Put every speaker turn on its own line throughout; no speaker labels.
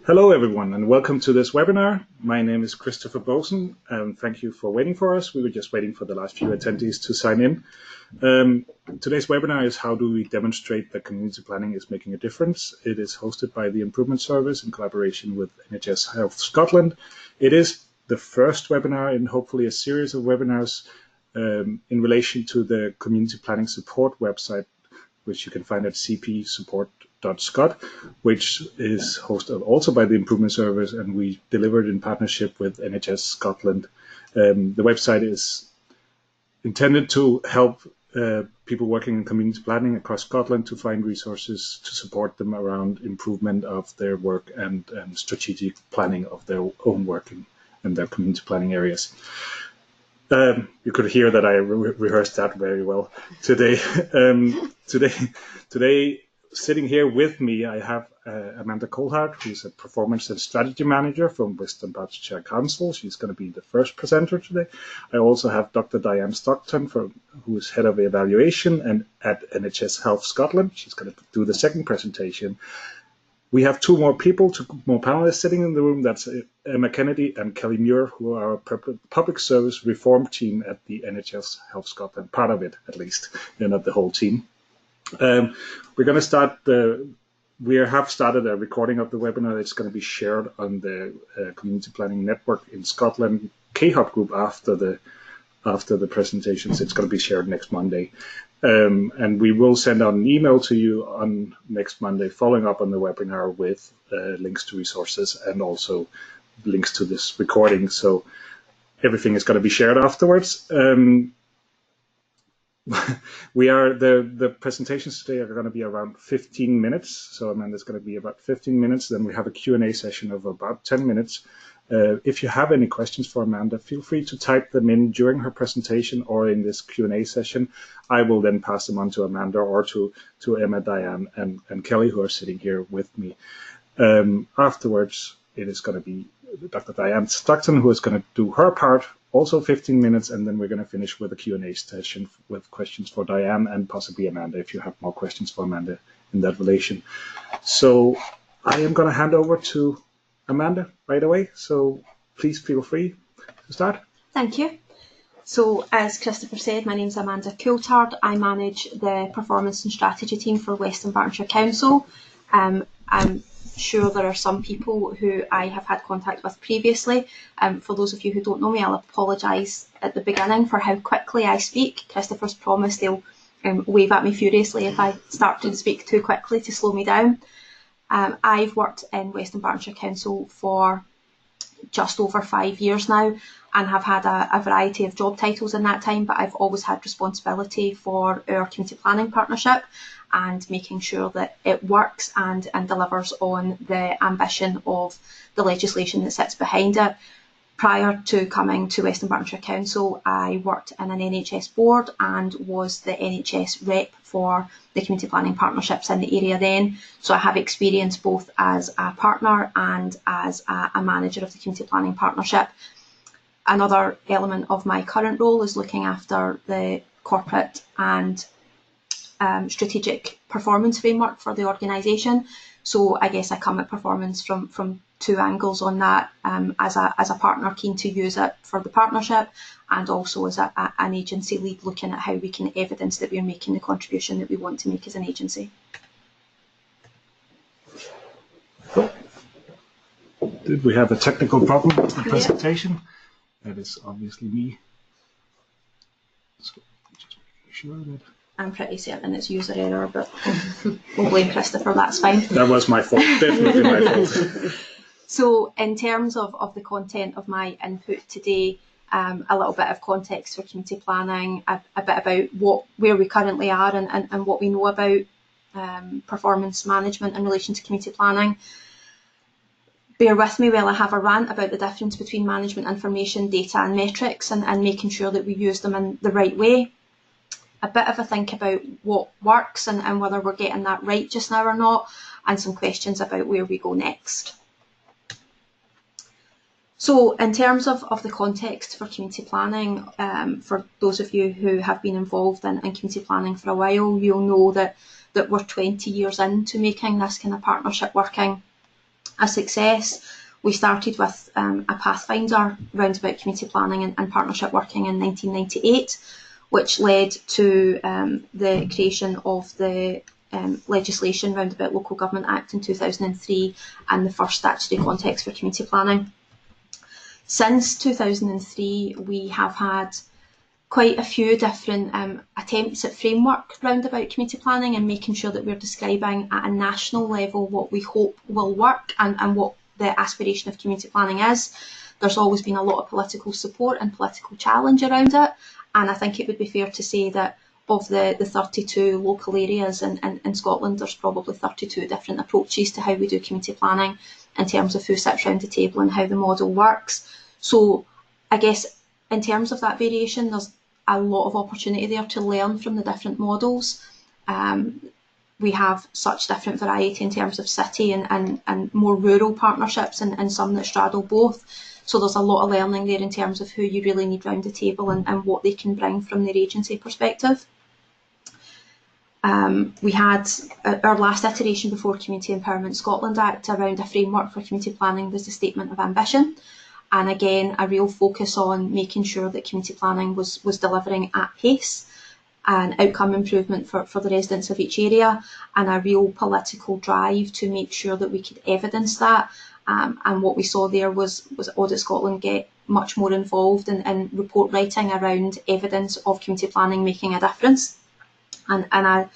Hello everyone and welcome to this webinar. My name is Christopher Bosen and thank you for waiting for us. We were just waiting for the last few attendees to sign in. Today's webinar is how do we demonstrate that community planning is making a difference. It is hosted by the Improvement Service in collaboration with NHS Health Scotland. It is the first webinar in hopefully a series of webinars in relation to the community planning support website, which you can find at cpsupport.scot, which is hosted also by the Improvement Service, and we delivered in partnership with NHS Scotland. The website is intended to help people working in community planning across Scotland to find resources to support them around improvement of their work and strategic planning of their own work and their community planning areas. You could hear that I rehearsed that very well today. Today, sitting here with me, I have Amanda Coulthard, who's a performance and strategy manager from Western Berkshire Council. She's going to be the first presenter today. I also have Dr. Diane Stockton, who is head of evaluation and at NHS Health Scotland. She's going to do the second presentation. We have two more panelists sitting in the room. That's Emma Kennedy and Kelly Muir, who are our public service reform team at the NHS Health Scotland, part of it at least. They're not the whole team. We're going to start we have started a recording of the webinar. It's going to be shared on the Community Planning Network in Scotland K-Hub group after the presentations. It's going to be shared next Monday. And we will send out an email to you on next Monday following up on the webinar with links to resources and also links to this recording. So everything is going to be shared afterwards. The presentations today are going to be around 15 minutes. So Amanda's going to be about 15 minutes. Then we have a Q&A session of about 10 minutes. If you have any questions for Amanda, feel free to type them in during her presentation or in this Q&A session. I will then pass them on to Amanda or to Emma, Diane, and Kelly, who are sitting here with me. Afterwards, it is going to be Dr. Diane Stockton, who is going to do her part, also 15 minutes, and then we're going to finish with a Q&A session with questions for Diane and possibly Amanda, if you have more questions for Amanda in that relation. So I am going to hand over to Amanda right away, so please feel free to start.
Thank you. So as Christopher said, my name is Amanda Coulthard. I manage the performance and strategy team for Western Berkshire Council. I'm sure there are some people who I have had contact with previously. For those of you who don't know me, I'll apologise at the beginning for how quickly I speak. Christopher's promised he'll wave at me furiously if I start to speak too quickly to slow me down. I've worked in Western Berkshire Council for just over 5 years now and have had a variety of job titles in that time, but I've always had responsibility for our community planning partnership and making sure that it works and delivers on the ambition of the legislation that sits behind it. Prior to coming to Western Berkshire Council, I worked in an NHS board and was the NHS rep for the community planning partnerships in the area then. So I have experience both as a partner and as a manager of the community planning partnership. Another element of my current role is looking after the corporate and strategic performance framework for the organisation. So I guess I come at performance from two angles on that, as a partner keen to use it for the partnership, and also as an agency lead looking at how we can evidence that we're making the contribution that we want to make as an agency.
Did we have a technical problem with the presentation? Yeah. That is obviously me. So just making sure that
I'm pretty certain it's user error, but we'll blame Christopher, that's fine.
That was my fault, definitely my fault.
So in terms of the content of my input today, a little bit of context for community planning, a bit about where we currently are and what we know about performance management in relation to community planning. Bear with me while I have a rant about the difference between management information, data and metrics and making sure that we use them in the right way. A bit of a think about what works and whether we're getting that right just now or not, and some questions about where we go next. So in terms of the context for community planning, for those of you who have been involved in community planning for a while, you'll know that we're 20 years into making this kind of partnership working. a success. We started with a pathfinder round about community planning and partnership working in 1998, which led to the creation of the legislation round about Local Government Act in 2003 and the first statutory context for community planning. Since 2003, we have had quite a few different attempts at framework round about community planning and making sure that we're describing at a national level what we hope will work and what the aspiration of community planning is. There's always been a lot of political support and political challenge around it, and I think it would be fair to say that of the 32 local areas in Scotland, there's probably 32 different approaches to how we do community planning in terms of who sits around the table and how the model works. So I guess in terms of that variation, there's a lot of opportunity there to learn from the different models. We have such different variety in terms of city and more rural partnerships and some that straddle both. So there's a lot of learning there in terms of who you really need round the table and what they can bring from their agency perspective. We had our last iteration before Community Empowerment Scotland Act around a framework for community planning was the Statement of Ambition. And again, a real focus on making sure that community planning was delivering at pace and outcome improvement for the residents of each area, and a real political drive to make sure that we could evidence that. And what we saw there was Audit Scotland get much more involved in report writing around evidence of community planning making a difference. And a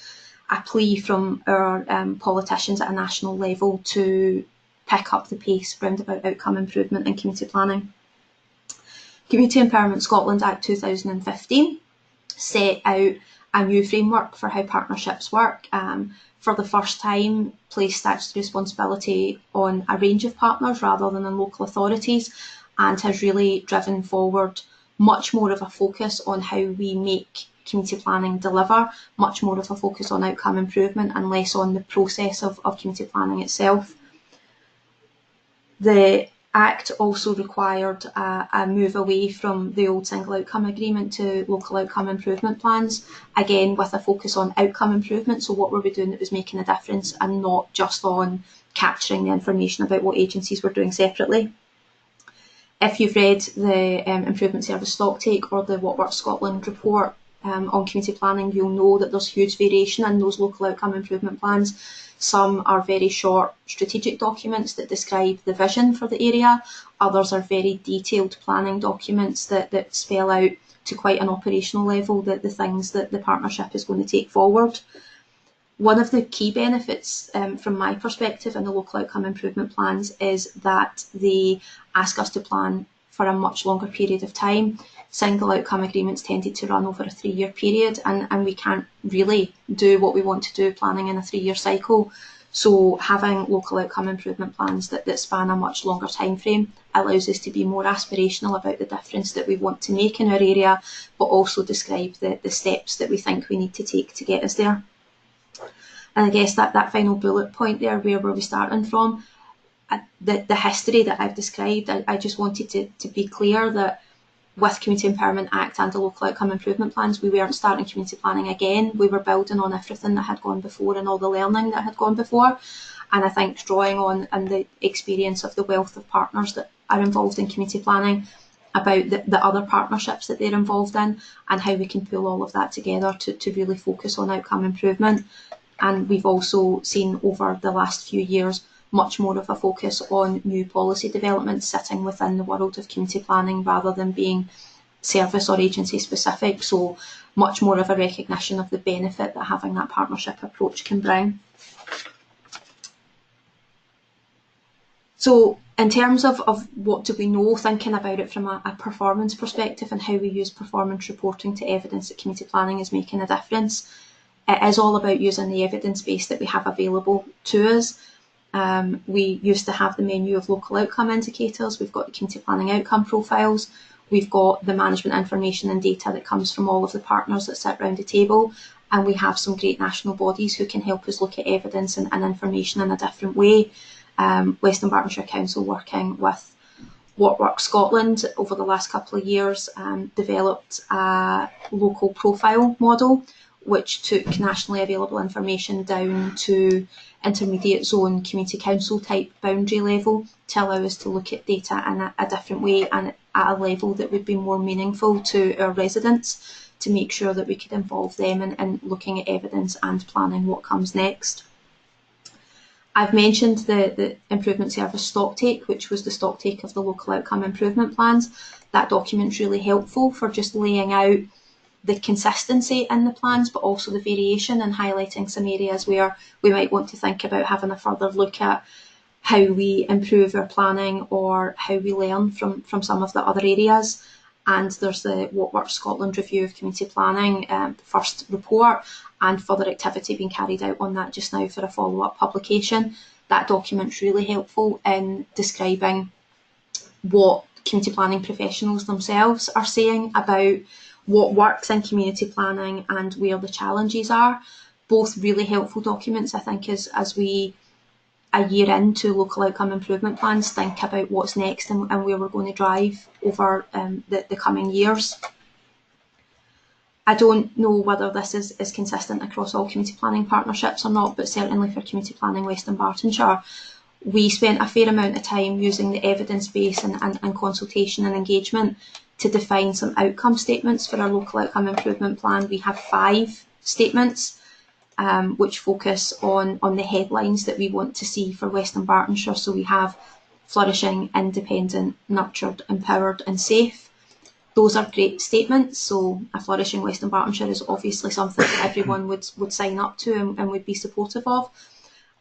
plea from our politicians at a national level to pick up the pace round about outcome improvement in community planning. Community Empowerment Scotland Act 2015 set out a new framework for how partnerships work. For the first time, placed statutory responsibility on a range of partners rather than on local authorities, and has really driven forward much more of a focus on how we make community planning deliver, much more of a focus on outcome improvement and less on the process of community planning itself. The Act also required a move away from the old single outcome agreement to local outcome improvement plans, again with a focus on outcome improvement. So what were we doing that was making a difference, and not just on capturing the information about what agencies were doing separately. If you've read the Improvement Service Stocktake or the What Works Scotland report on community planning, you'll know that there's huge variation in those local outcome improvement plans. Some are very short strategic documents that describe the vision for the area. Others are very detailed planning documents that spell out to quite an operational level the things that the partnership is going to take forward. One of the key benefits from my perspective in the local outcome improvement plans is that they ask us to plan for a much longer period of time. Single outcome agreements tended to run over a 3-year period, and we can't really do what we want to do planning in a 3-year cycle. So having local outcome improvement plans that span a much longer time frame allows us to be more aspirational about the difference that we want to make in our area, but also describe the steps that we think we need to take to get us there. And I guess that final bullet point there, where were we starting from? The history that I've described, I just wanted to be clear that with Community Empowerment Act and the local outcome improvement plans, we weren't starting community planning again. We were building on everything that had gone before and all the learning that had gone before. And I think drawing on the experience of the wealth of partners that are involved in community planning, about the other partnerships that they're involved in, and how we can pull all of that together to really focus on outcome improvement. And we've also seen over the last few years much more of a focus on new policy development sitting within the world of community planning rather than being service or agency specific. So much more of a recognition of the benefit that having that partnership approach can bring. So in terms of what do we know, thinking about it from a performance perspective and how we use performance reporting to evidence that community planning is making a difference, it is all about using the evidence base that we have available to us. We used to have the menu of local outcome indicators. We've got the community planning outcome profiles. We've got the management information and data that comes from all of the partners that sit around the table. And we have some great national bodies who can help us look at evidence and information in a different way. West Bartonshire Council, working with What Works Scotland over the last couple of years, developed a local profile model which took nationally available information down to intermediate zone community council type boundary level to allow us to look at data in a different way and at a level that would be more meaningful to our residents, to make sure that we could involve them in looking at evidence and planning what comes next. I've mentioned the improvement service stocktake, which was the stocktake of the local outcome improvement plans. That document's really helpful for just laying out the consistency in the plans, but also the variation, and highlighting some areas where we might want to think about having a further look at how we improve our planning or how we learn from some of the other areas. And there's the What Works Scotland review of community planning, the first report, and further activity being carried out on that just now for a follow-up publication. That document's really helpful in describing what community planning professionals themselves are saying about what works in community planning and where the challenges are. Both really helpful documents, I think, as we, a year into local outcome improvement plans, think about what's next and where we're going to drive over the coming years. I don't know whether this is consistent across all community planning partnerships or not, but certainly for Community Planning West Dunbartonshire, we spent a fair amount of time using the evidence base and consultation and engagement to define some outcome statements for our local outcome improvement plan. We have 5 statements which focus on the headlines that we want to see for West Dunbartonshire. So we have flourishing, independent, nurtured, empowered and safe. Those are great statements. So a flourishing West Dunbartonshire is obviously something that everyone would sign up to and would be supportive of.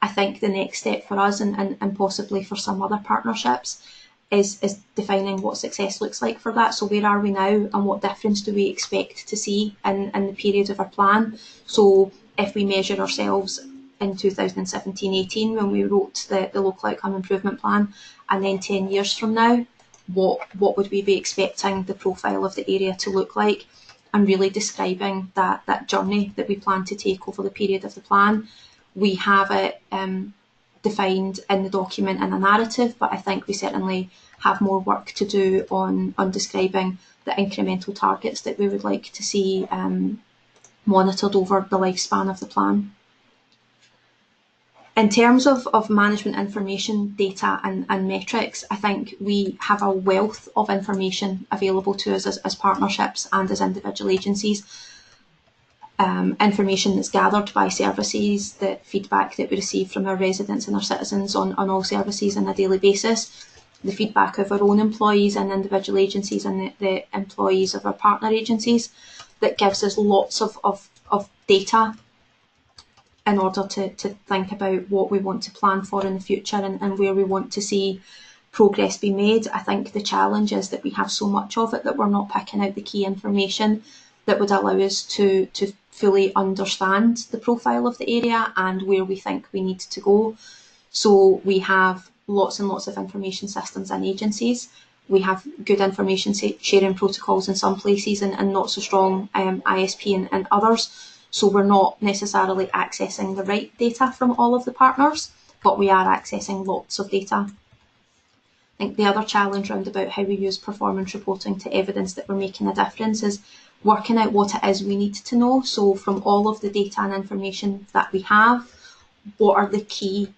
I think the next step for us and possibly for some other partnerships is defining what success looks like for that. So where are we now and what difference do we expect to see in the period of our plan? So if we measure ourselves in 2017-18 when we wrote the local outcome improvement plan, and then 10 years from now, what would we be expecting the profile of the area to look like, and really describing that journey that we plan to take over the period of the plan. We have it defined in the document in a narrative, but I think we certainly have more work to do on describing the incremental targets that we would like to see monitored over the lifespan of the plan. In terms of management information, data and metrics, I think we have a wealth of information available to us as partnerships and as individual agencies. Information that's gathered by services, the feedback that we receive from our residents and our citizens on all services on a daily basis, the feedback of our own employees and individual agencies and the employees of our partner agencies, that gives us lots of data in order to think about what we want to plan for in the future and where we want to see progress be made. I think the challenge is that we have so much of it that we're not picking out the key information that would allow us to fully understand the profile of the area and where we think we need to go. So we have lots and lots of information systems and agencies. We have good information sharing protocols in some places and not so strong ISP and others. So we're not necessarily accessing the right data from all of the partners, but we are accessing lots of data. I think the other challenge around about how we use performance reporting to evidence that we're making a difference is working out what it is we need to know. So from all of the data and information that we have, what are the key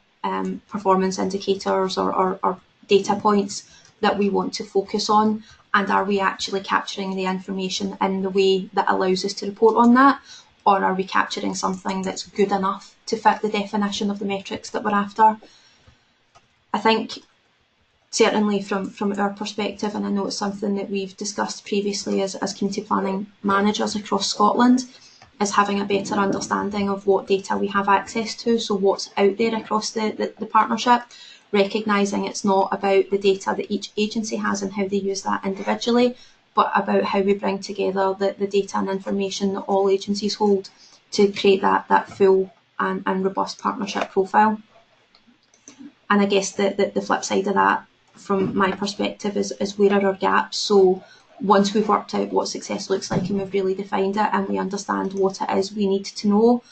performance indicators or data points that we want to focus on, and are we actually capturing the information in the way that allows us to report on that, or are we capturing something that's good enough to fit the definition of the metrics that we're after? I think certainly from our perspective, and I know it's something that we've discussed previously as community planning managers across Scotland, is having a better understanding of what data we have access to, so what's out there across the partnership, recognising it's not about the data that each agency has and how they use that individually, but about how we bring together the data and information that all agencies hold to create that full and robust partnership profile. And I guess the flip side of that, from my perspective, is where are our gaps? So once we've worked out what success looks like and we've really defined it and we understand what it is we need to know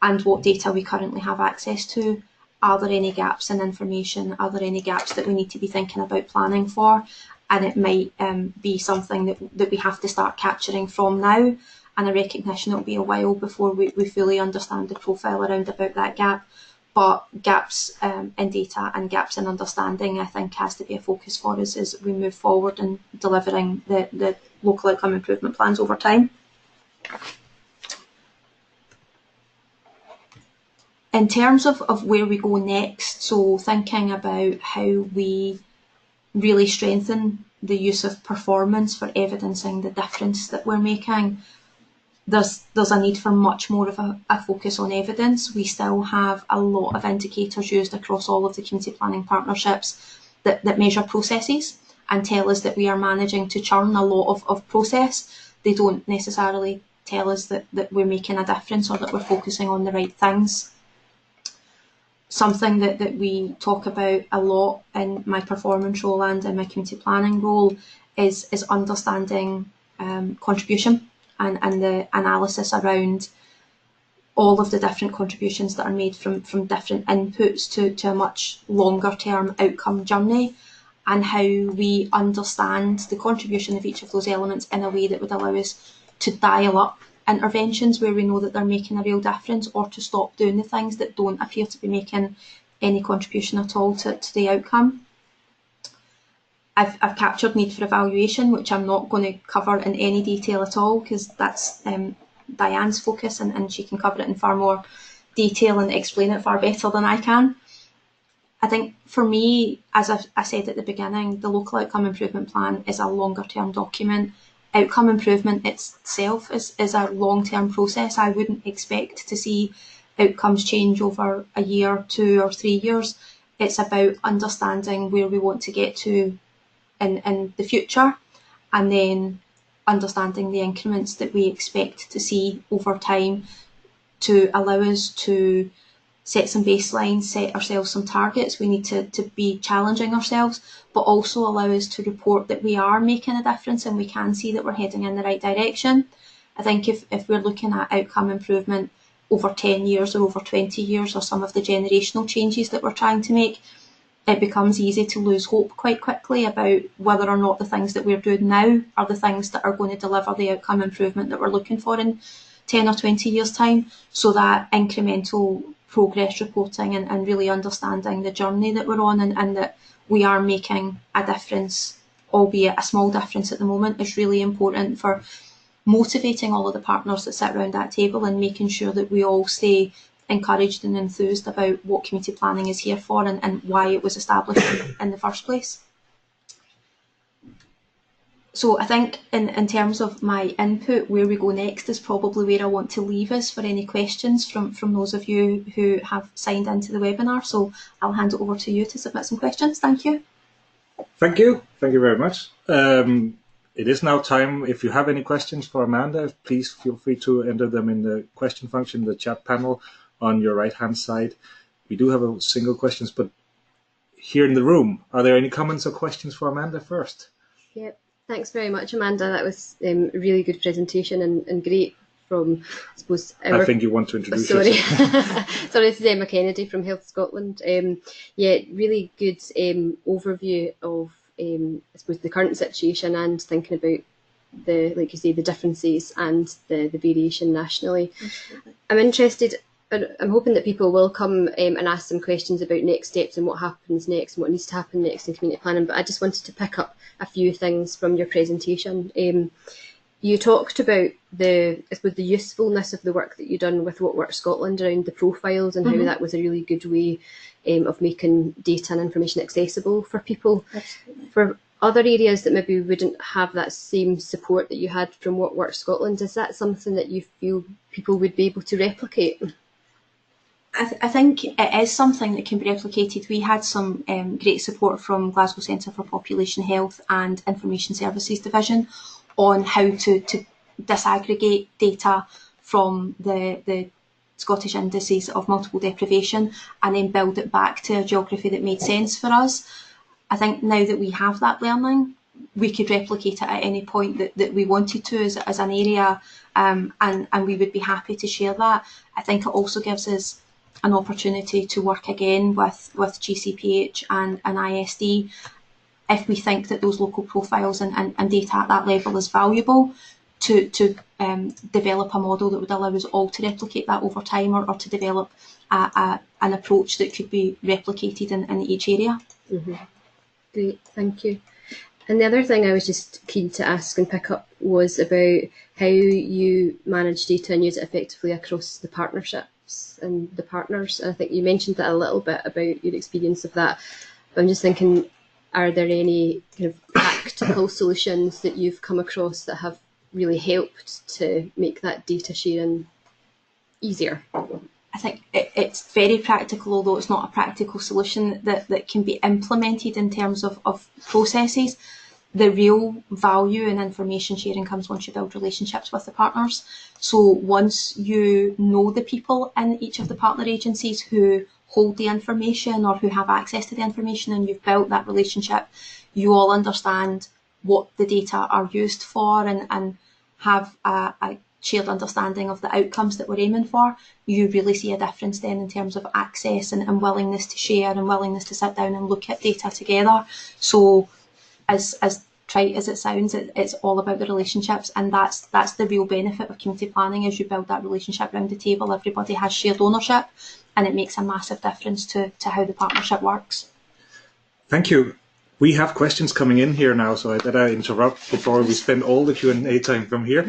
and what data we currently have access to, are there any gaps in information? Are there any gaps that we need to be thinking about planning for? And it might be something that we have to start capturing from now and a recognition it'll be a while before we fully understand the profile around about that gap. But gaps in data and gaps in understanding, I think, has to be a focus for us as we move forward in delivering the local outcome improvement plans over time. In terms of where we go next, so thinking about how we really strengthen the use of performance for evidencing the difference that we're making, there's a need for much more of a focus on evidence. We still have a lot of indicators used across all of the community planning partnerships that measure processes and tell us that we are managing to churn a lot of process. They don't necessarily tell us that we're making a difference or that we're focusing on the right things. Something that we talk about a lot in my performance role and in my community planning role is understanding contribution and the analysis around all of the different contributions that are made from different inputs to a much longer term outcome journey, and how we understand the contribution of each of those elements in a way that would allow us to dial up interventions where we know that they're making a real difference, or to stop doing the things that don't appear to be making any contribution at all to the outcome. I've captured need for evaluation, which I'm not going to cover in any detail at all, because that's Diane's focus, and she can cover it in far more detail and explain it far better than I can. I think for me, as I said at the beginning, the local outcome improvement plan is a longer term document. Outcome improvement itself is a long-term process. I wouldn't expect to see outcomes change over a year, 2 or 3 years. It's about understanding where we want to get to in the future, and then understanding the increments that we expect to see over time to allow us to set some baselines, set ourselves some targets. We need to be challenging ourselves, but also allow us to report that we are making a difference and we can see that we're heading in the right direction. I think if we're looking at outcome improvement over 10 years or over 20 years, or some of the generational changes that we're trying to make, it becomes easy to lose hope quite quickly about whether or not the things that we're doing now are the things that are going to deliver the outcome improvement that we're looking for in 10 or 20 years' time. So that incremental progress reporting and really understanding the journey that we're on, and that we are making a difference, albeit a small difference at the moment, is really important for motivating all of the partners that sit around that table and making sure that we all stay encouraged and enthused about what community planning is here for and why it was established in the first place. So I think in terms of my input, where we go next is probably where I want to leave us for any questions from those of you who have signed into the webinar. So I'll hand it over to you to submit some questions. Thank you.
Thank you. Thank you very much. It is now time. If you have any questions for Amanda, please feel free to enter them in the question function, the chat panel on your right-hand side. We do have a single questions, but here in the room, are there any comments or questions for Amanda first?
Yep. Thanks very much, Amanda. That was a really good presentation and great from, I suppose,
I think you want to introduce
yourself. Sorry, this is Emma Kennedy from Health Scotland. Yeah, really good overview of, I suppose, the current situation and thinking about the, like you say, the differences and the variation nationally. Absolutely. I'm interested, I'm hoping that people will come and ask some questions about next steps and what happens next and what needs to happen next in community planning, but I just wanted to pick up a few things from your presentation. You talked about the usefulness of the work that you've done with What Works Scotland around the profiles and how that was a really good way of making data and information accessible for people. Absolutely. For other areas that maybe wouldn't have that same support that you had from What Works Scotland, is that something that you feel people would be able to replicate?
I think it is something that can be replicated. We had some great support from Glasgow Centre for Population Health and Information Services Division on how to disaggregate data from the Scottish indices of multiple deprivation and then build it back to a geography that made sense for us. I think now that we have that learning, we could replicate it at any point that we wanted to as an area, and we would be happy to share that. I think it also gives us an opportunity to work again with GCPH and ISD if we think that those local profiles and data at that level is valuable, to develop a model that would allow us all to replicate that over time, or to develop an approach that could be replicated in each area.
Mm-hmm. Great, thank you. And the other thing I was just keen to ask and pick up was about how you manage data and use it effectively across the partnerships and the partners. I think you mentioned that a little bit about your experience of that, but I'm just thinking, are there any kind of practical solutions that you've come across that have really helped to make that data sharing easier?
I think it's very practical, although it's not a practical solution that can be implemented in terms of processes. The real value in information sharing comes once you build relationships with the partners. So once you know the people in each of the partner agencies who hold the information or who have access to the information, and you've built that relationship, you all understand what the data are used for, and have a shared understanding of the outcomes that we're aiming for. You really see a difference then in terms of access and willingness to share and willingness to sit down and look at data together. So as trite as it sounds, it's all about the relationships, and that's the real benefit of community planning. As you build that relationship around the table, everybody has shared ownership, and it makes a massive difference to how the partnership works.
Thank you. We have questions coming in here now, so I better interrupt before we spend all the Q&A time from here.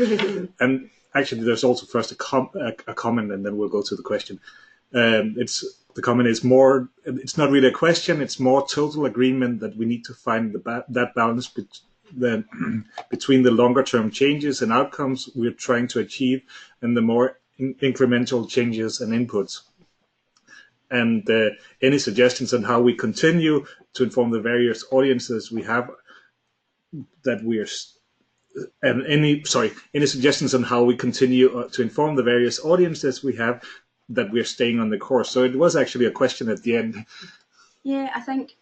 And actually, there's also first a comment, and then we'll go to the question. The comment is more, it's not really a question, it's more total agreement that we need to find that balance between the longer term changes and outcomes we're trying to achieve and the more incremental changes and inputs. And any suggestions on how we continue to inform the various audiences we have that any suggestions on how we continue to inform the various audiences we have that we're staying on the course. So it was actually a question at the end.
Yeah, I think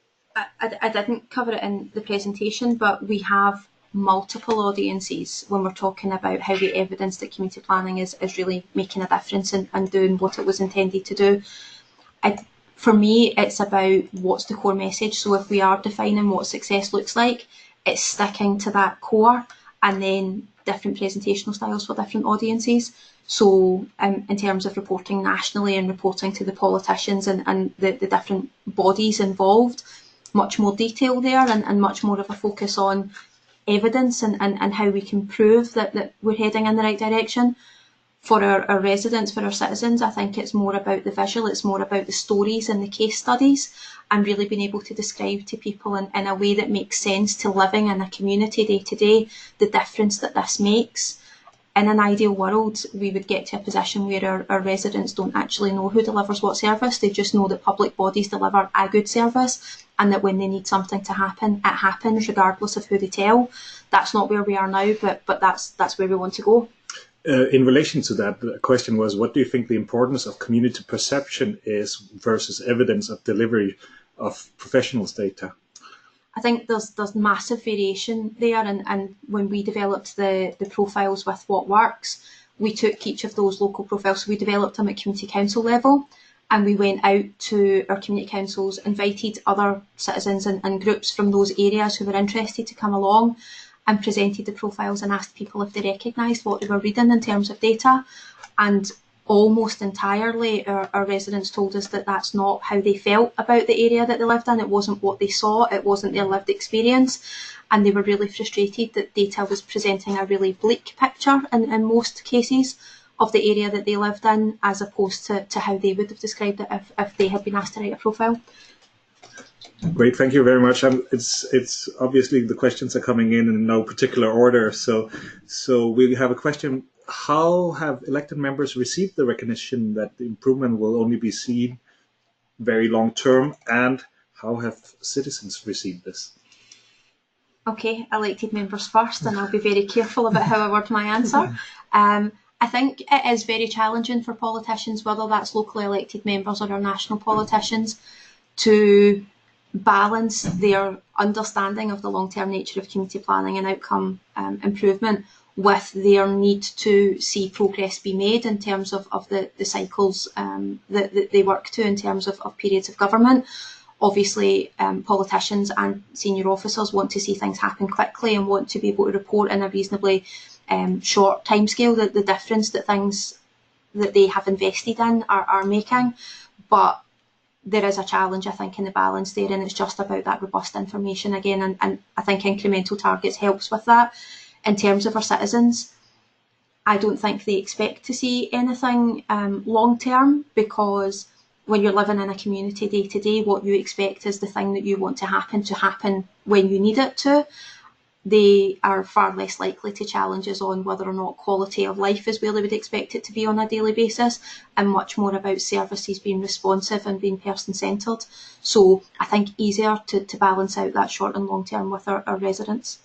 I didn't cover it in the presentation, but we have multiple audiences when we're talking about how we evidence that community planning is really making a difference and doing what it was intended to do. For me, it's about what's the core message. So if we are defining what success looks like, it's sticking to that core, and then different presentational styles for different audiences. So in terms of reporting nationally and reporting to the politicians and the different bodies involved, much more detail there, and much more of a focus on evidence and how we can prove that we're heading in the right direction. For our residents, for our citizens, I think it's more about the visual, it's more about the stories and the case studies, and really being able to describe to people in a way that makes sense to living in a community day to day, the difference that this makes. In an ideal world, we would get to a position where our residents don't actually know who delivers what service, they just know that public bodies deliver a good service, and that when they need something to happen, it happens regardless of who they tell. That's not where we are now, but that's where we want to go.
In relation to that, the question was, what do you think the importance of community perception is versus evidence of delivery of professionals' data?
I think there's massive variation there, and when we developed the profiles with what works, we took each of those local profiles, so we developed them at community council level, and we went out to our community councils, invited other citizens and groups from those areas who were interested to come along, and presented the profiles and asked people if they recognised what they were reading in terms of data. And almost entirely our residents told us that that's not how they felt about the area that they lived in. It wasn't what they saw, it wasn't their lived experience, and they were really frustrated that data was presenting a really bleak picture in most cases of the area that they lived in, as opposed to how they would have described it if they had been asked to write a profile.
Great, thank you very much. It's obviously the questions are coming in no particular order. So we have a question: how have elected members received the recognition that the improvement will only be seen very long term, and how have citizens received this?
Okay, elected members first, and I'll be very careful about how I word my answer. I think it is very challenging for politicians, whether that's locally elected members or our national politicians, to balance their understanding of the long-term nature of community planning and outcome improvement with their need to see progress be made in terms of the cycles that they work to in terms of periods of government. Obviously, politicians and senior officers want to see things happen quickly and want to be able to report in a reasonably short timescale, the difference that things that they have invested in are making. But there is a challenge, I think, in the balance there, and it's just about that robust information again, and I think incremental targets helps with that. In terms of our citizens, I don't think they expect to see anything long term, because when you're living in a community day to day, what you expect is the thing that you want to happen when you need it to. They are far less likely to challenge us on whether or not quality of life is where they would expect it to be on a daily basis, and much more about services being responsive and being person-centred. So I think easier to balance out that short and long term with our residents.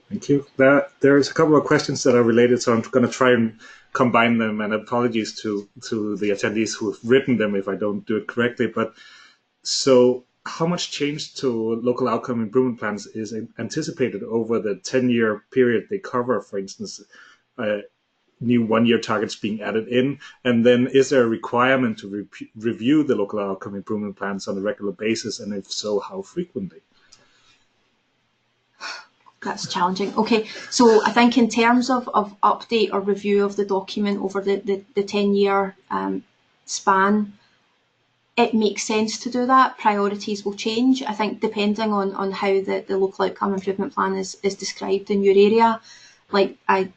Thank you. There's a couple of questions that are related, so I'm going to try and combine them, and apologies to the attendees who have written them if I don't do it correctly. But so how much change to local outcome improvement plans is anticipated over the 10-year period they cover, for instance, new one-year targets being added in? And then is there a requirement to review the local outcome improvement plans on a regular basis? And if so, how frequently?
That's challenging. Okay, so I think in terms of update or review of the document over the 10-year span, it makes sense to do that. Priorities will change, I think, depending on how the local outcome improvement plan is described in your area. Like I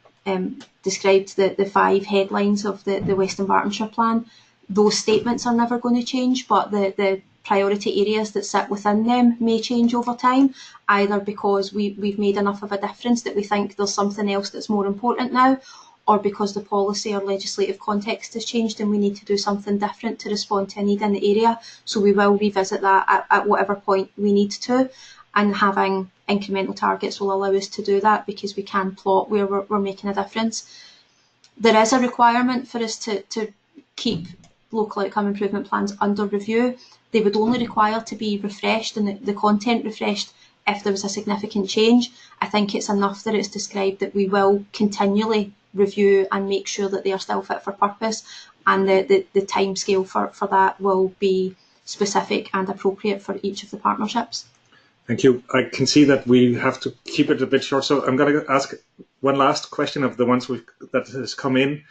described the 5 headlines of the Western Bartonshire plan. Those statements are never going to change, but the priority areas that sit within them may change over time, either because we've made enough of a difference that we think there's something else that's more important now, or because the policy or legislative context has changed and we need to do something different to respond to a need in the area. So we will revisit that at whatever point we need to, and having incremental targets will allow us to do that, because we can plot where we're making a difference. There is a requirement for us to keep local outcome improvement plans under review. They would only require to be refreshed and the content refreshed if there was a significant change. I think it's enough that it's described that we will continually review and make sure that they are still fit for purpose, and the time scale for that will be specific and appropriate for each of the partnerships.
Thank you. I can see that we have to keep it a bit short, so I'm going to ask one last question of the ones that has come in.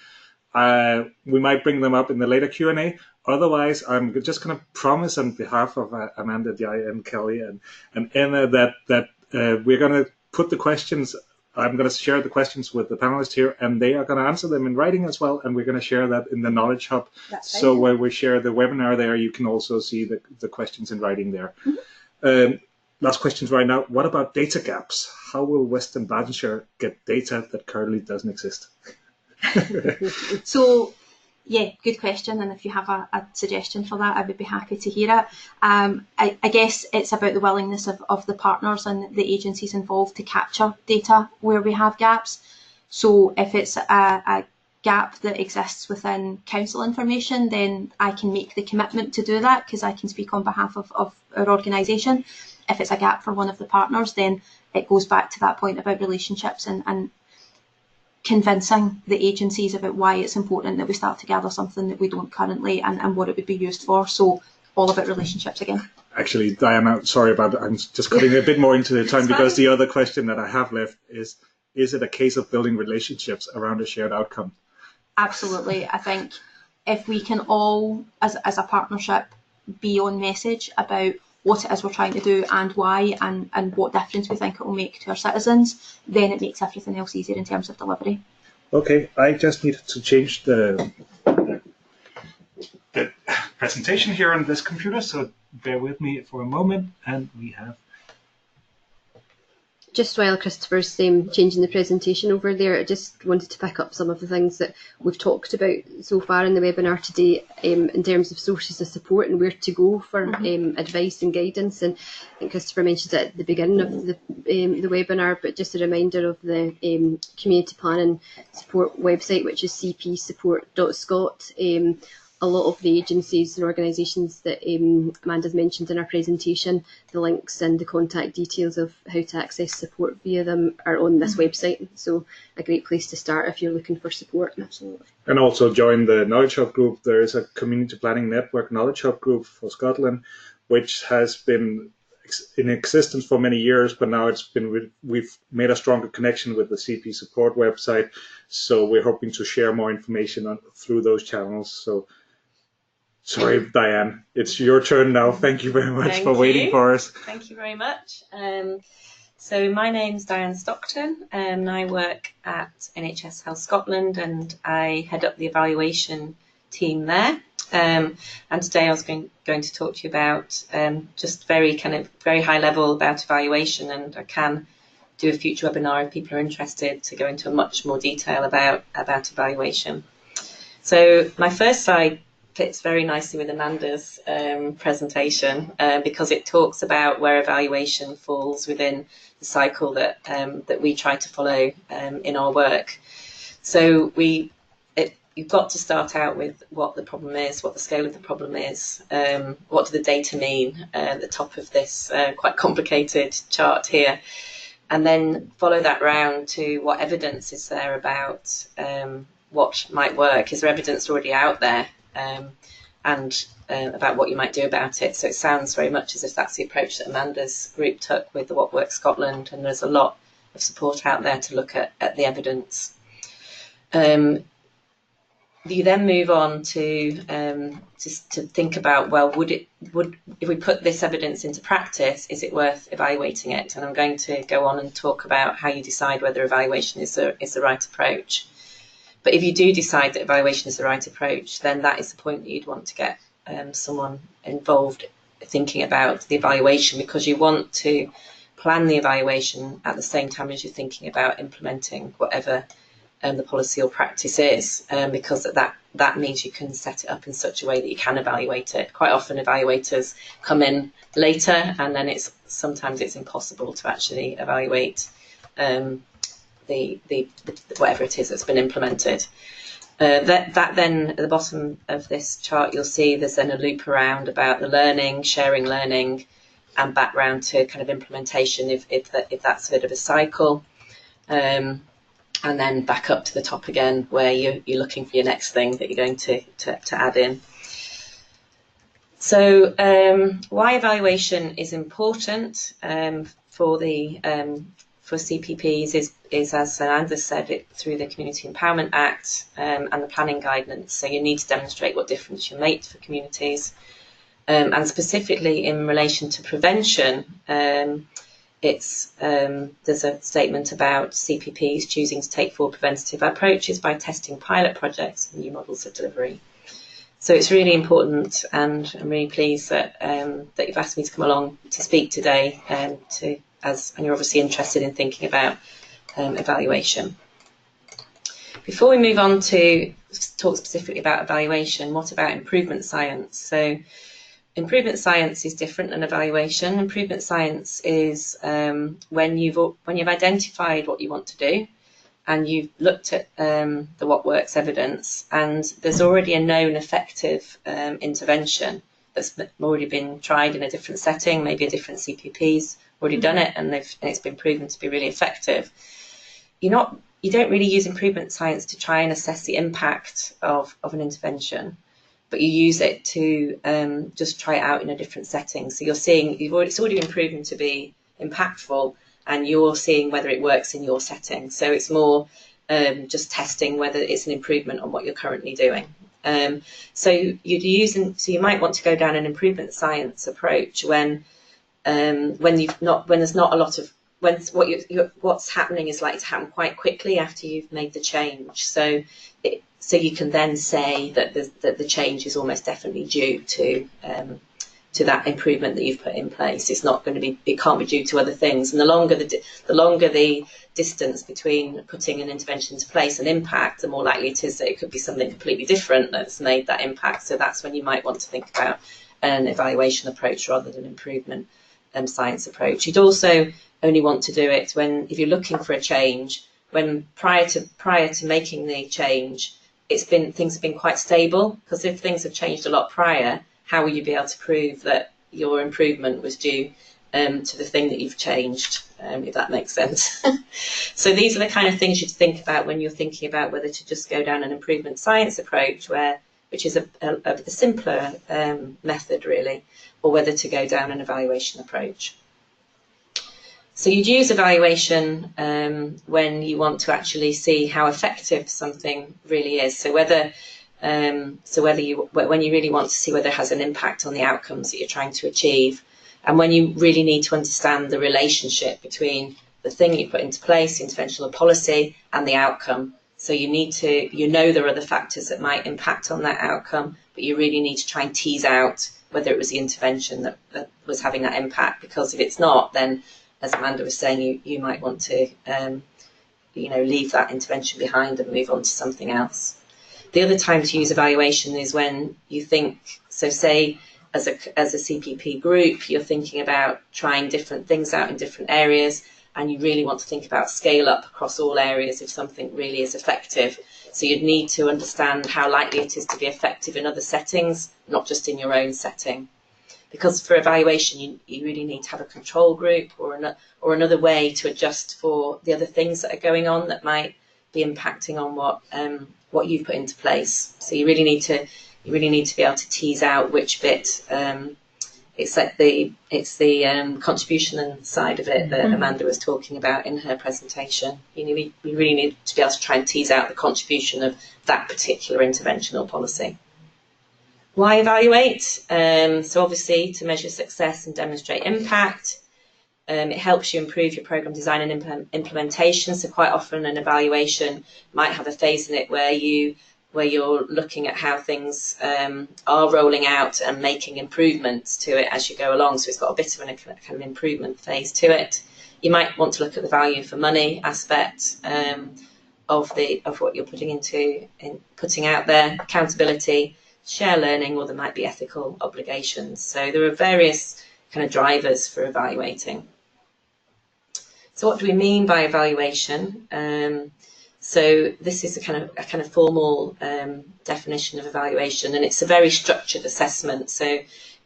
We might bring them up in the later Q&A. Otherwise, I'm just going to promise on behalf of Amanda, Diane, Kelly, and Emma that we're going to put the questions. I'm going to share the questions with the panelists here, and they are going to answer them in writing as well, and we're going to share that in the Knowledge Hub. So when we share the webinar there, you can also see the questions in writing there. Mm-hmm. Last questions right now. What about data gaps? How will Western Bartonshire get data that currently doesn't exist?
So, yeah, good question, and if you have a suggestion for that, I would be happy to hear it. I guess it's about the willingness of the partners and the agencies involved to capture data where we have gaps. So if it's a gap that exists within council information, then I can make the commitment to do that, because I can speak on behalf of our organisation. If it's a gap for one of the partners, then it goes back to that point about relationships and convincing the agencies about why it's important that we start to gather something that we don't currently, and what it would be used for. So all about relationships again.
Actually, Diane, sorry about that. I'm just cutting a bit more into the time, because the other question that I have left is it a case of building relationships around a shared outcome?
Absolutely. I think if we can all, as a partnership, be on message about what it is we're trying to do and why, and what difference we think it will make to our citizens, then it makes everything else easier in terms of delivery.
Okay, I just needed to change the presentation here on this computer, so bear with me for a moment, and we have...
Just while Christopher's changing the presentation over there, I just wanted to pick up some of the things that we've talked about so far in the webinar today, in terms of sources of support and where to go for advice and guidance. And I think Christopher mentioned it at the beginning of the webinar, but just a reminder of the community planning support website, which is cpsupport.scot. A lot of the agencies and organisations that Amanda's mentioned in our presentation, the links and the contact details of how to access support via them are on this website. So a great place to start if you're looking for support. Absolutely.
And also join the Knowledge Hub group. There is a Community Planning Network Knowledge Hub group for Scotland, which has been in existence for many years, but now we've made a stronger connection with the CP support website. So we're hoping to share more information through those channels. So sorry, Diane, it's your turn now. Thank you very much for waiting for us.
Thank you very much. So my name's Diane Stockton, and I work at NHS Health Scotland, and I head up the evaluation team there. And today I was going to talk to you about just very high level about evaluation, and I can do a future webinar if people are interested to go into much more detail about evaluation. So my first slide fits very nicely with Amanda's presentation because it talks about where evaluation falls within the cycle that we try to follow in our work. So you've got to start out with what the problem is, what the scale of the problem is, what do the data mean at the top of this quite complicated chart here, and then follow that round to what evidence is there about what might work. Is there evidence already out there and about what you might do about it? So it sounds very much as if that's the approach that Amanda's group took with the What Works Scotland, and there's a lot of support out there to look at the evidence. You then move on to think about, well, if we put this evidence into practice, is it worth evaluating it? And I'm going to go on and talk about how you decide whether evaluation is the right approach. But if you do decide that evaluation is the right approach, then that is the point that you'd want to get someone involved thinking about the evaluation, because you want to plan the evaluation at the same time as you're thinking about implementing whatever the policy or practice is, because that means you can set it up in such a way that you can evaluate it. Quite often evaluators come in later, and then sometimes it's impossible to actually evaluate the whatever it is that's been implemented. That then at the bottom of this chart you'll see there's then a loop around about the learning, sharing learning, and background to kind of implementation if that's a bit of a cycle. And then back up to the top again where you're looking for your next thing that you're going to add in. So why evaluation is important for CPPs is, as Amanda said, through the Community Empowerment Act and the planning guidance. So you need to demonstrate what difference you make for communities. And specifically in relation to prevention, there's a statement about CPPs choosing to take forward preventative approaches by testing pilot projects and new models of delivery. So it's really important, and I'm really pleased that you've asked me to come along to speak today, and you're obviously interested in thinking about evaluation. Before we move on to talk specifically about evaluation, what about improvement science? So improvement science is different than evaluation. Improvement science is when you've identified what you want to do, and you've looked at the What Works evidence, and there's already a known effective intervention that's already been tried in a different setting, maybe a different CPP's already done it, and it's been proven to be really effective. You don't really use improvement science to try and assess the impact of an intervention, but you use it to just try it out in a different setting. So you're seeing it's already been proven to be impactful, and you're seeing whether it works in your setting. So it's more just testing whether it's an improvement on what you're currently doing. So you might want to go down an improvement science approach when there's not a lot of what's happening is likely to happen quite quickly after you've made the change. So you can then say that the change is almost definitely due to that improvement that you've put in place. It's not going to be. It can't be due to other things. And the longer the distance between putting an intervention into place and impact, the more likely it is that it could be something completely different that's made that impact. So that's when you might want to think about an evaluation approach rather than improvement science approach. You'd also only want to do it if you're looking for a change, when prior to making the change, things have been quite stable. Because if things have changed a lot prior, how will you be able to prove that your improvement was due to the thing that you've changed, if that makes sense? So these are the kind of things you'd think about when you're thinking about whether to just go down an improvement science approach, which is a simpler method really, or whether to go down an evaluation approach. So you'd use evaluation when you want to actually see how effective something really is. So whether when you really want to see whether it has an impact on the outcomes that you're trying to achieve, and when you really need to understand the relationship between the thing you put into place, the interventional policy, and the outcome. So you need to, there are other factors that might impact on that outcome, but you really need to try and tease out whether it was the intervention that was having that impact, because if it's not, then, as Amanda was saying, you might want to, leave that intervention behind and move on to something else. The other time to use evaluation is when you think, so say as a CPP group, you're thinking about trying different things out in different areas, and you really want to think about scale up across all areas if something really is effective. So you'd need to understand how likely it is to be effective in other settings, not just in your own setting. Because for evaluation, you really need to have a control group or another way to adjust for the other things that are going on that might be impacting on what you've put into place. So you really need to be able to tease out which bit. It's the contribution side of it that Amanda was talking about in her presentation. You really need to be able to try and tease out the contribution of that particular interventional policy. Why evaluate? So obviously to measure success and demonstrate impact. It helps you improve your programme design and implementation. So quite often an evaluation might have a phase in it where you're looking at how things are rolling out and making improvements to it as you go along. So it's got a bit of a kind of improvement phase to it. You might want to look at the value for money aspect of what you're putting out there, accountability, share learning, or there might be ethical obligations. So there are various kind of drivers for evaluating. So what do we mean by evaluation? So this is a kind of formal definition of evaluation, and it's a very structured assessment. So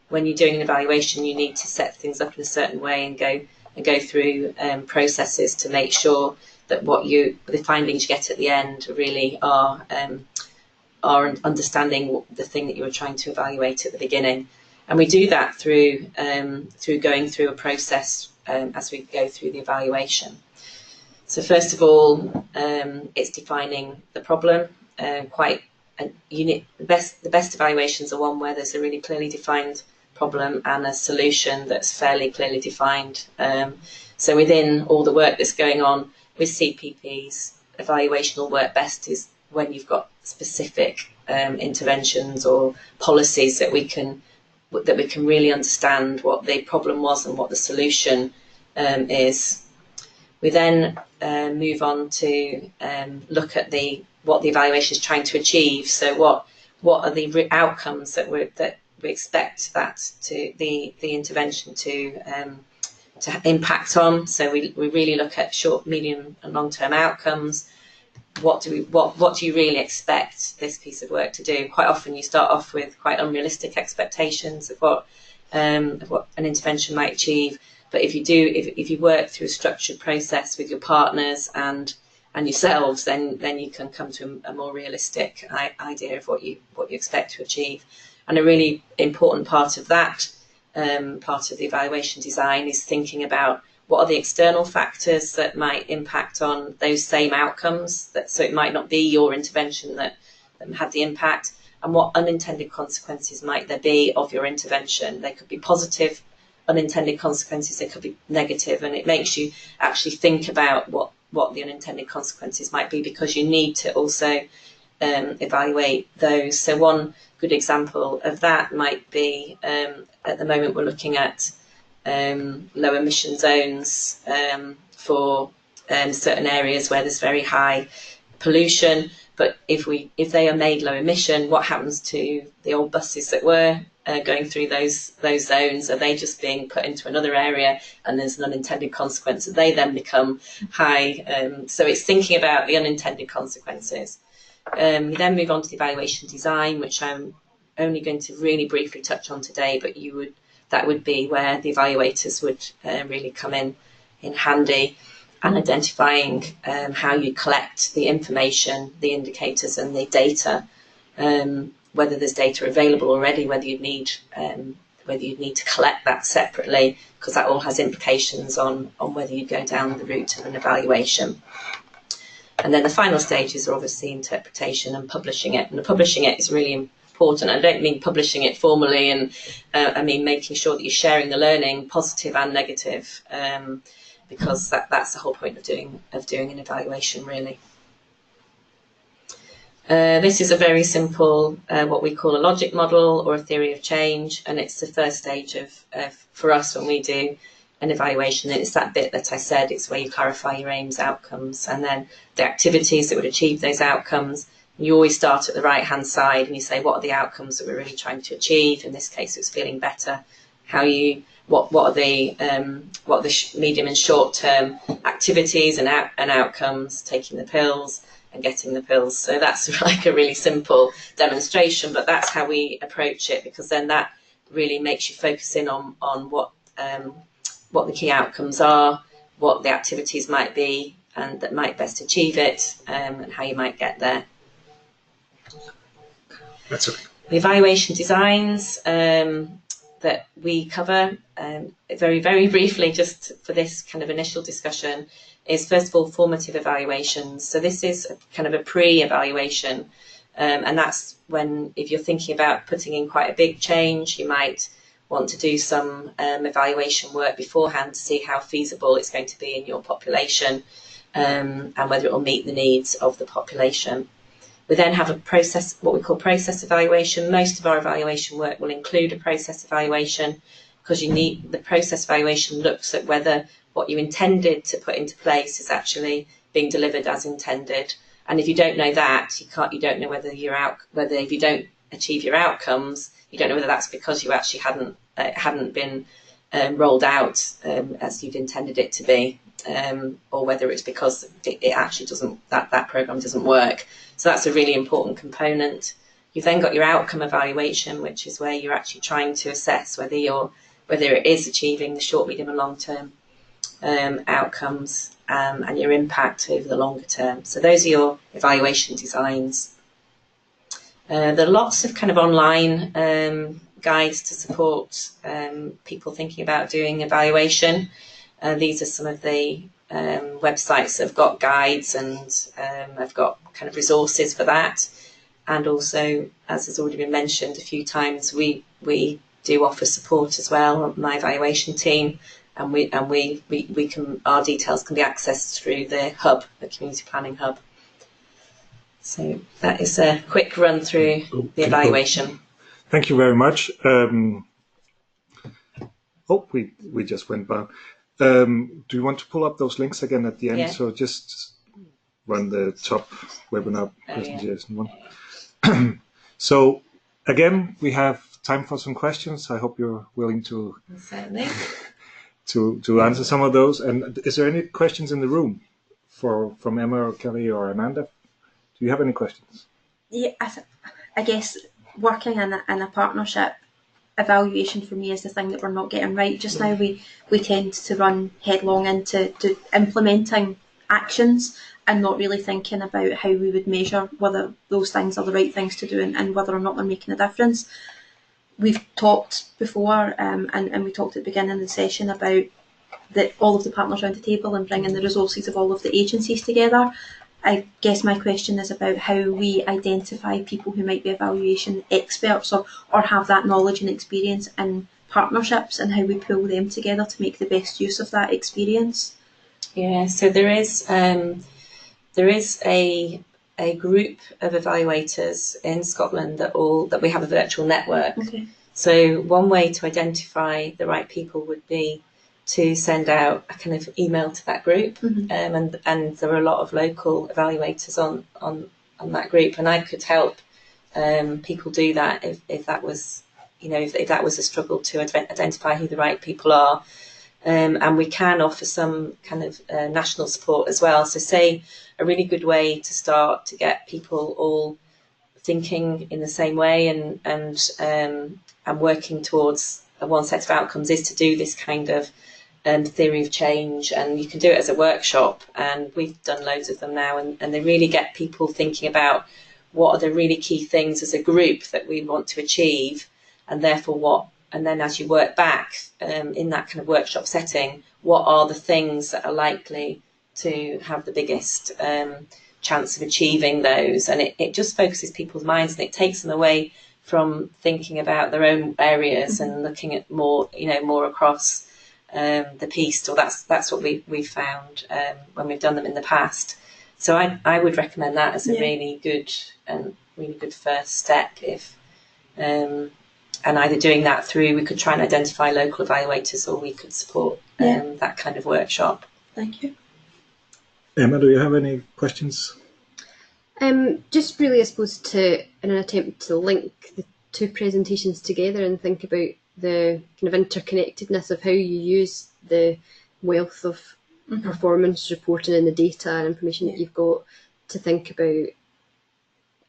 when you're doing an evaluation, you need to set things up in a certain way and go through processes to make sure that the findings you get at the end really are understanding the thing that you were trying to evaluate at the beginning. And we do that through going through a process as we go through the evaluation. So first of all, it's defining the problem. The best evaluations are one where there's a really clearly defined problem and a solution that's fairly clearly defined. So within all the work that's going on with CPPs, evaluation will work best is when you've got specific interventions or policies that we can really understand what the problem was and what the solution is. We then move on to look at what the evaluation is trying to achieve. So what are the outcomes that we expect the intervention to impact on? So we really look at short, medium, and long-term outcomes. What do you really expect this piece of work to do? Quite often you start off with quite unrealistic expectations of what an intervention might achieve. But if you work through a structured process with your partners and yourselves, then you can come to a more realistic idea of what you expect to achieve. And a really important part of that, part of the evaluation design, is thinking about what are the external factors that might impact on those same outcomes. So it might not be your intervention that had the impact, and what unintended consequences might there be of your intervention. They could be positive unintended consequences, they could be negative, and it makes you actually think about what the unintended consequences might be, because you need to also evaluate those. So one good example of that might be, at the moment we're looking at low emission zones for certain areas where there's very high pollution. But if they are made low emission, what happens to the old buses that were going through those zones? Are they just being put into another area, and there's an unintended consequence that they then become high? So it's thinking about the unintended consequences. We then move on to the evaluation design, which I'm only going to really briefly touch on today, but that would be where the evaluators would really come in handy, and identifying how you collect the information, the indicators and the data, whether there's data available already, whether you need whether you'd need to collect that separately, because that all has implications on whether you go down the route of an evaluation. And then the final stages are obviously interpretation and publishing it. And the publishing it is really important. I don't mean publishing it formally, and I mean making sure that you're sharing the learning, positive and negative, because that's the whole point of doing an evaluation, really. This is a very simple, what we call a logic model or a theory of change, and it's the first stage for us when we do an evaluation. And it's that bit that I said, it's where you clarify your aims, outcomes, and then the activities that would achieve those outcomes. You always start at the right-hand side and you say, what are the outcomes that we're really trying to achieve? In this case, it's feeling better. What are the medium and short-term activities and outcomes? Taking the pills and getting the pills. So that's like a really simple demonstration, but that's how we approach it, because then that really makes you focus in on what the key outcomes are, what the activities might be, and that might best achieve it, and how you might get there.
That's okay.
The evaluation designs that we cover very, very briefly, just for this kind of initial discussion, is first of all formative evaluations. So this is kind of a pre-evaluation, and that's when, if you're thinking about putting in quite a big change, you might want to do some evaluation work beforehand to see how feasible it's going to be in your population, and whether it will meet the needs of the population. We then have a process, what we call process evaluation. Most of our evaluation work will include a process evaluation, because the process evaluation looks at whether what you intended to put into place is actually being delivered as intended. And if you don't know that, you don't know whether if you don't achieve your outcomes, you don't know whether that's because you actually hadn't been rolled out as you'd intended it to be, or whether it's because it actually that program doesn't work. So that's a really important component. You've then got your outcome evaluation, which is where you're actually trying to assess whether it is achieving the short, medium and long term outcomes, and your impact over the longer term. So those are your evaluation designs. There are lots of kind of online guides to support people thinking about doing evaluation. These are some of the websites that have got guides and have got kind of resources for that. And also, as has already been mentioned a few times, we do offer support as well, my evaluation team, and our details can be accessed through the hub, the community planning hub. So that is a quick run through the evaluation.
Thank you very much. We just went by. Do you want to pull up those links again at the end?
Yeah.
So just run the top webinar presentation one. So again, we have time for some questions. I hope you're willing to
Certainly.
to answer some of those. And is there any questions in the room from Emma or Kelly or Amanda? Do you have any questions?
Yeah, I guess working in a partnership, evaluation for me is the thing that we're not getting right just now. We tend to run headlong into implementing actions and not really thinking about how we would measure whether those things are the right things to do and whether or not they're making a difference. We've talked before, and we talked at the beginning of the session about all of the partners around the table and bringing the resources of all of the agencies together. I guess my question is about how we identify people who might be evaluation experts or have that knowledge and experience in partnerships, and how we pull them together to make the best use of that experience.
Yeah, so there is a group of evaluators in Scotland that we have a virtual network.
Okay.
So one way to identify the right people would be to send out a kind of email to that group, and there are a lot of local evaluators on that group, and I could help people do that if that was, if that was a struggle to identify who the right people are, and we can offer some kind of national support as well. So say a really good way to start to get people all thinking in the same way and working towards one set of outcomes is to do this kind of theory of change, and you can do it as a workshop, and we've done loads of them now, and they really get people thinking about what are the really key things as a group that we want to achieve, and therefore what And then as you work back in that kind of workshop setting, what are the things that are likely to have the biggest chance of achieving those? And it just focuses people's minds, and it takes them away from thinking about their own areas and looking at more, more across the piece. Or that's what we've found when we've done them in the past. So I would recommend that as a really good first step. If and either doing that through, we could try and identify local evaluators, or we could support that kind of workshop.
Thank you.
Emma, do you have any questions?
Just really, I suppose, in an attempt to link the two presentations together and think about the kind of interconnectedness of how you use the wealth of performance reporting and the data and information that you've got to think about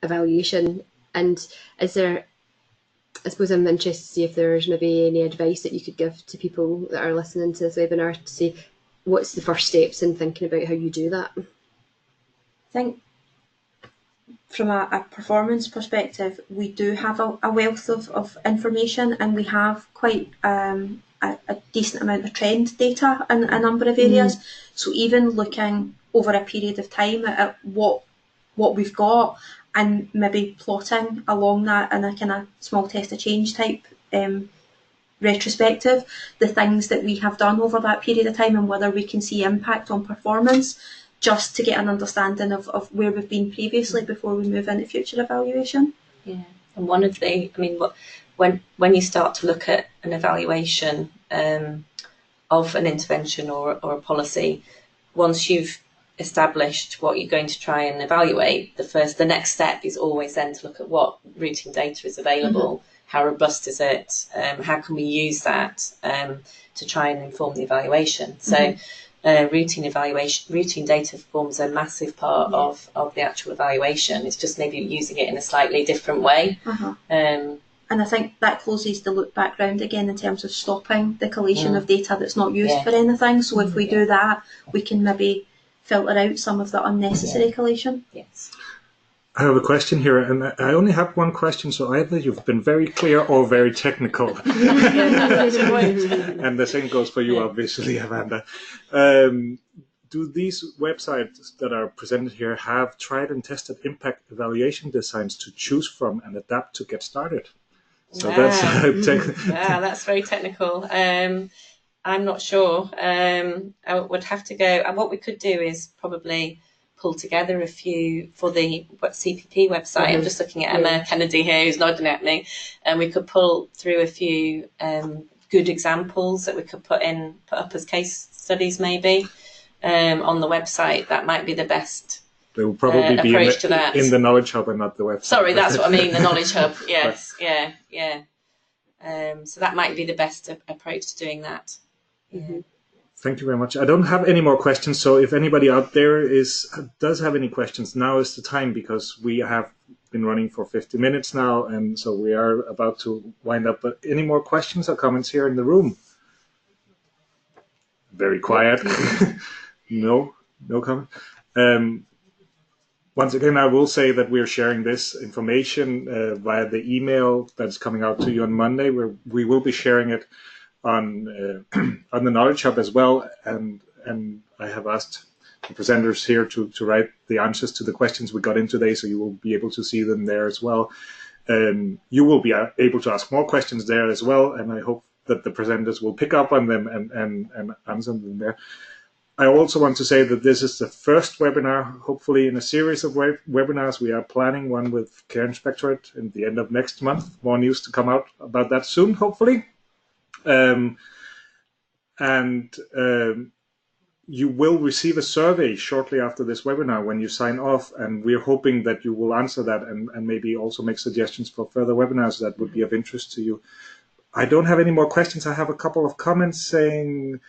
evaluation. And is there, I suppose I'm interested to see if there's maybe any advice that you could give to people that are listening to this webinar to say what's the first steps in thinking about how you do that?
I think from a performance perspective, we do have a wealth of information, and we have quite a decent amount of trend data in a number of areas. So even looking over a period of time at what we've got, and maybe plotting along that in a kind of small test of change type retrospective, the things that we have done over that period of time and whether we can see impact on performance, just to get an understanding of where we've been previously before we move into future evaluation.
Yeah, and one of the, when you start to look at an evaluation of an intervention or a policy, once you've established what you're going to try and evaluate, the next step is always then to look at what routine data is available, how robust is it, how can we use that to try and inform the evaluation. So routine data forms a massive part of the actual evaluation. It's just maybe using it in a slightly different way.
And I think that closes the loop back round again in terms of stopping the collation of data that's not used for anything. So if we do that, we can maybe filter out some of the unnecessary collation.
Yes.
I have a question here, and I only have one question, so either you've been very clear or very technical. And the same goes for you, obviously, Amanda. Do these websites that are presented here have tried and tested impact evaluation designs to choose from and adapt to get started? So
that's very technical. I'm not sure. I would have to go. And what we could do is probably pull together a few for the CPP website. I'm just looking at Emma Kennedy here, who's nodding at me, and we could pull through a few good examples that we could put up as case studies, maybe on the website. That might be the best.
They will probably be in the Knowledge Hub and not the website.
Sorry, that's what I mean. The Knowledge Hub. Yes, yeah. So that might be the best approach to doing that.
Thank you very much. I don't have any more questions, so if anybody out there does have any questions, now is the time, because we have been running for 50 minutes now, and so we are about to wind up. But any more questions or comments here in the room? Very quiet. No comment. Once again, I will say that we're sharing this information via the email that's coming out to you on Monday, where we will be sharing it on the Knowledge Hub as well, and I have asked the presenters here to write the answers to the questions we got in today, so you will be able to see them there as well. You will be able to ask more questions there as well, and I hope that the presenters will pick up on them and answer them there. I also want to say that this is the first webinar, hopefully in a series of webinars. We are planning one with Care Inspectorate at the end of next month. More news to come out about that soon, hopefully. You will receive a survey shortly after this webinar when you sign off, and we're hoping that you will answer that and maybe also make suggestions for further webinars that would be of interest to you. I don't have any more questions. I have a couple of comments saying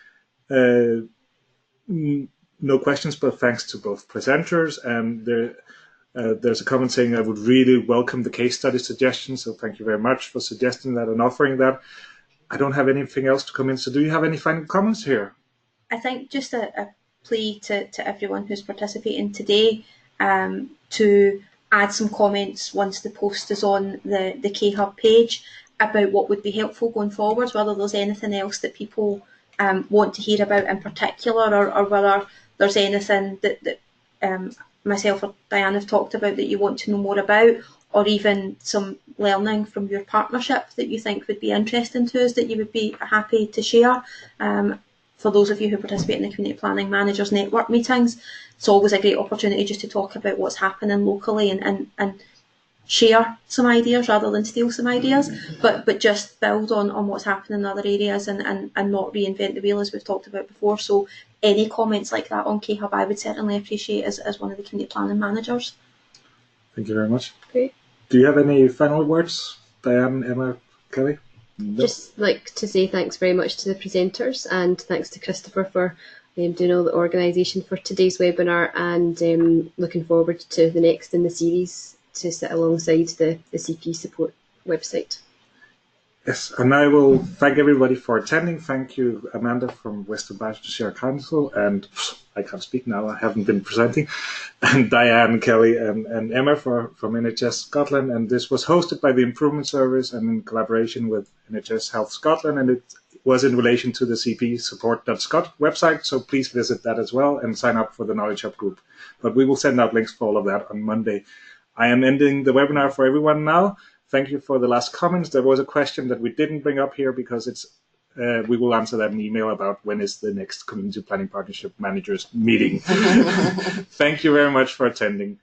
no questions, but thanks to both presenters. And there's a comment saying I would really welcome the case study suggestions, so thank you very much for suggesting that and offering that. I don't have anything else to come in. So do you have any final comments here?
I think just a plea to everyone who's participating today to add some comments once the post is on the K-Hub page. about what would be helpful going forwards, whether there's anything else that people want to hear about in particular, or whether there's anything that myself or Diane have talked about that you want to know more about, or even some learning from your partnership that you think would be interesting to us that you would be happy to share. For those of you who participate in the Community Planning Managers Network meetings, it's always a great opportunity just to talk about what's happening locally and share some ideas rather than steal some ideas, but just build on what's happening in other areas and not reinvent the wheel, as we've talked about before. So any comments like that on K-Hub I would certainly appreciate as one of the community planning managers.
Thank you very much.
Great.
Do you have any final words, Diane, Emma, Kelly? No.
Just like to say thanks very much to the presenters, and thanks to Christopher for doing all the organisation for today's webinar, and looking forward to the next in the series to sit alongside the CP support website.
Yes, and I will thank everybody for attending. Thank you, Amanda from Western Barnshire Council, and I can't speak now, I haven't been presenting, and Diane, Kelly, and Emma from NHS Scotland. And this was hosted by the Improvement Service and in collaboration with NHS Health Scotland, and it was in relation to the CP support.scot website, so please visit that as well and sign up for the Knowledge Hub group. But we will send out links for all of that on Monday. I am ending the webinar for everyone now. Thank you for the last comments. There was a question that we didn't bring up here because it's we will answer that in email about when is the next Community Planning Partnership Managers meeting. Thank you very much for attending.